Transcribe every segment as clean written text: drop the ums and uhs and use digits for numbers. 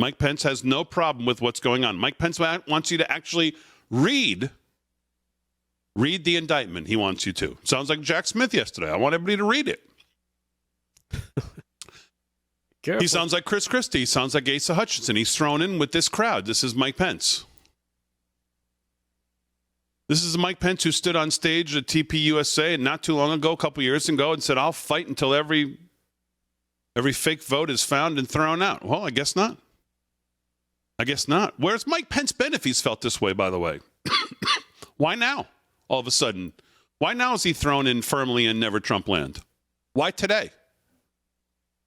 Mike Pence has no problem with what's going on. Mike Pence wants you to actually read the indictment. He wants you to. Sounds like Jack Smith yesterday. I want everybody to read it. He sounds like Chris Christie. He sounds like Asa Hutchinson. He's thrown in with this crowd. This is Mike Pence. This is Mike Pence who stood on stage at TPUSA not too long ago, a couple years ago, and said, I'll fight until every fake vote is found and thrown out. Well, I guess not. I guess not. Where's Mike Pence been if he's felt this way, by the way? Why now, all of a sudden? Why now is he thrown in firmly in Never Trump land? Why today?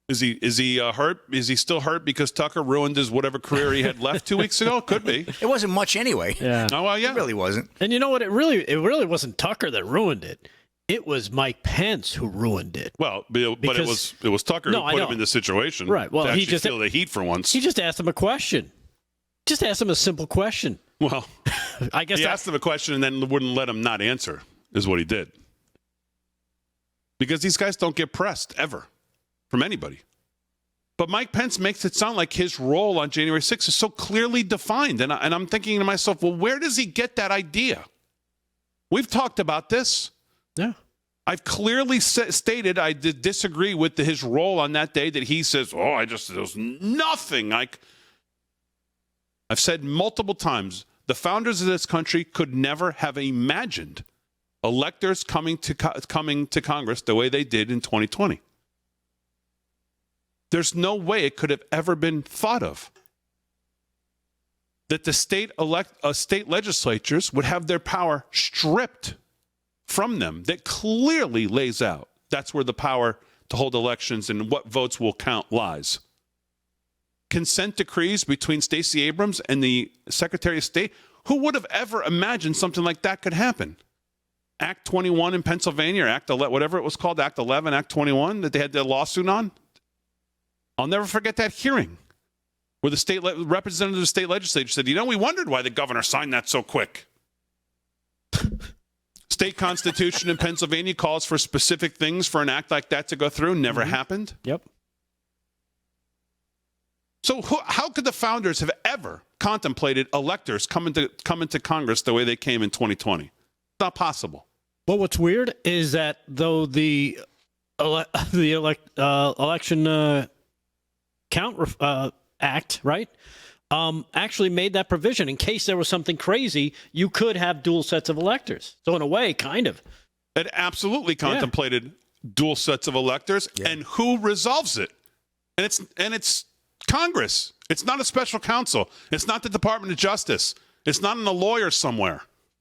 Is he hurt? Is he still hurt because Tucker ruined his whatever career he had left 2 weeks ago? Could be. It wasn't much anyway. Yeah. Oh, well, yeah. It really wasn't. And you know what? It really wasn't Tucker that ruined it. It was Mike Pence who ruined it. Well, but it was Tucker who put him in the situation. Right. Well, he just feel the heat for once. He just asked him a question. Just asked him a simple question. Well, I guess he asked him a question and then wouldn't let him not answer. Is what he did. Because these guys don't get pressed ever from anybody. But Mike Pence makes it sound like his role on January 6th is so clearly defined. And I'm thinking to myself, well, where does he get that idea? We've talked about this. Yeah. I've clearly stated I disagree with his role on that day, that he says, there's nothing. I've said multiple times, the founders of this country could never have imagined electors coming to Congress the way they did in 2020. There's no way it could have ever been thought of that the state legislatures would have their power stripped from them. That clearly lays out that's where the power to hold elections and what votes will count lies. Consent decrees between Stacey Abrams and the Secretary of State. Who would have ever imagined something like that could happen? Act 21 in Pennsylvania, or Act 11, whatever it was called, Act 11, Act 21, that they had their lawsuit on. I'll never forget that hearing where the representative of the state legislature said, we wondered why the governor signed that so quick. State constitution in Pennsylvania calls for specific things for an act like that to go through. Never happened. Yep. So how could the founders have ever contemplated electors coming to Congress the way they came in 2020? It's not possible. Well, what's weird is that though the election count act, right, actually made that provision in case there was something crazy, you could have dual sets of electors. So in a way, kind of. It absolutely contemplated dual sets of electors, and who resolves it? And it's Congress. It's not a special counsel. It's not the Department of Justice. It's not in a lawyer somewhere.